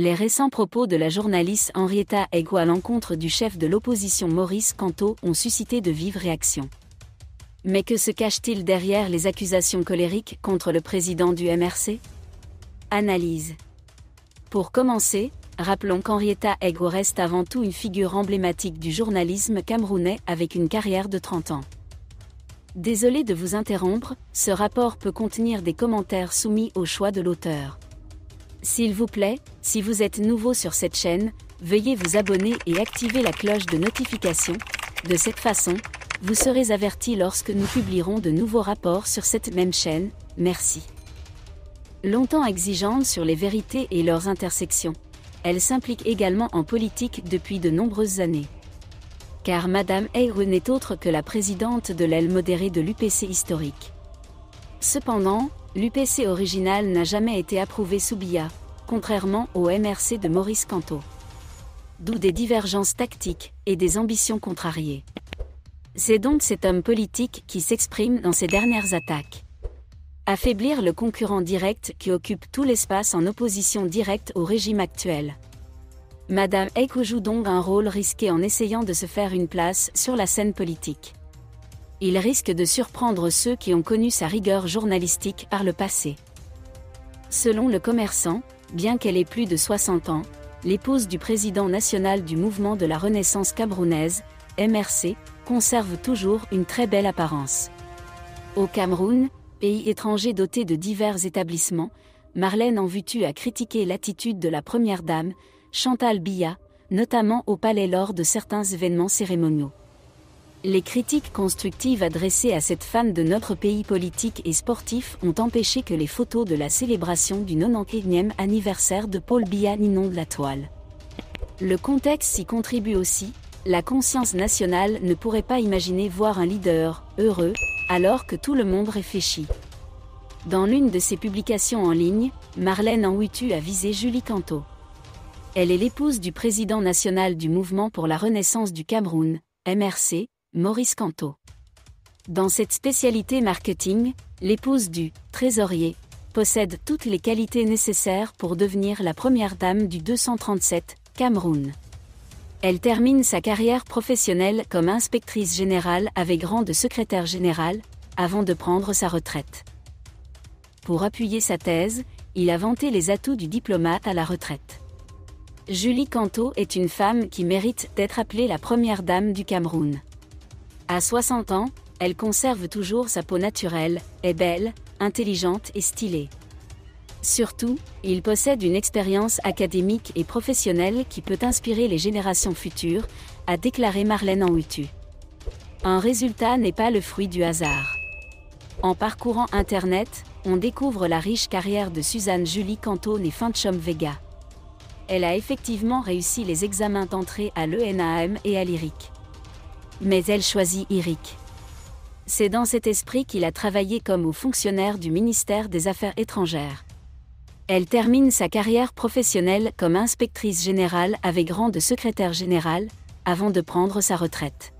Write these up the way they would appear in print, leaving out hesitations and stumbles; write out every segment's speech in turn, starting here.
Les récents propos de la journaliste Henrietta Ego à l'encontre du chef de l'opposition Maurice Kamto ont suscité de vives réactions. Mais que se cache-t-il derrière les accusations colériques contre le président du MRC? Analyse. Pour commencer, rappelons qu'Henrietta Ego reste avant tout une figure emblématique du journalisme camerounais avec une carrière de 30 ans. Désolé de vous interrompre, ce rapport peut contenir des commentaires soumis au choix de l'auteur. S'il vous plaît, si vous êtes nouveau sur cette chaîne, veuillez vous abonner et activer la cloche de notification. De cette façon, vous serez averti lorsque nous publierons de nouveaux rapports sur cette même chaîne. Merci. Longtemps exigeante sur les vérités et leurs intersections, elle s'implique également en politique depuis de nombreuses années. Car Madame Ego n'est autre que la présidente de l'aile modérée de l'UPC historique. Cependant, l'UPC original n'a jamais été approuvé sous Biya, contrairement au MRC de Maurice Kamto. D'où des divergences tactiques et des ambitions contrariées. C'est donc cet homme politique qui s'exprime dans ces dernières attaques. Affaiblir le concurrent direct qui occupe tout l'espace en opposition directe au régime actuel. Madame Ego joue donc un rôle risqué en essayant de se faire une place sur la scène politique. Il risque de surprendre ceux qui ont connu sa rigueur journalistique par le passé. Selon Le Commerçant, bien qu'elle ait plus de 60 ans, l'épouse du président national du mouvement de la Renaissance camerounaise, MRC, conserve toujours une très belle apparence. Au Cameroun, pays étranger doté de divers établissements, Marlène Anvutu a critiqué l'attitude de la première dame, Chantal Biya, notamment au palais lors de certains événements cérémoniaux. Les critiques constructives adressées à cette fan de notre pays politique et sportif ont empêché que les photos de la célébration du 91e anniversaire de Paul Biya n'inondent la toile. Le contexte y contribue aussi, la conscience nationale ne pourrait pas imaginer voir un leader heureux, alors que tout le monde réfléchit. Dans l'une de ses publications en ligne, Marlène Anvutu a visé Julie Kamto. Elle est l'épouse du président national du Mouvement pour la Renaissance du Cameroun, MRC, Maurice Kamto. Dans cette spécialité marketing, l'épouse du trésorier possède toutes les qualités nécessaires pour devenir la première dame du 237, Cameroun. Elle termine sa carrière professionnelle comme inspectrice générale avec rang de secrétaire général, avant de prendre sa retraite. Pour appuyer sa thèse, il a vanté les atouts du diplomate à la retraite. Julie Kamto est une femme qui mérite d'être appelée la première dame du Cameroun. À 60 ans, elle conserve toujours sa peau naturelle, est belle, intelligente et stylée. Surtout, il possède une expérience académique et professionnelle qui peut inspirer les générations futures, a déclaré Marlène Anvutu. Un résultat n'est pas le fruit du hasard. En parcourant Internet, on découvre la riche carrière de Suzanne Julie Kamto née Finchom Vega. Elle a effectivement réussi les examens d'entrée à l'ENAM et à l'IRIC. Mais elle choisit IRIC. C'est dans cet esprit qu'il a travaillé comme haut fonctionnaire du ministère des Affaires étrangères. Elle termine sa carrière professionnelle comme inspectrice générale avec rang de secrétaire général, avant de prendre sa retraite.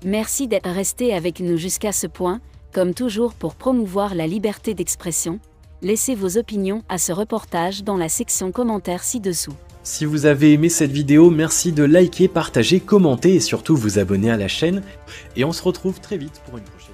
Merci d'être resté avec nous jusqu'à ce point, comme toujours pour promouvoir la liberté d'expression. Laissez vos opinions à ce reportage dans la section commentaires ci-dessous. Si vous avez aimé cette vidéo, merci de liker, partager, commenter et surtout vous abonner à la chaîne. Et on se retrouve très vite pour une prochaine.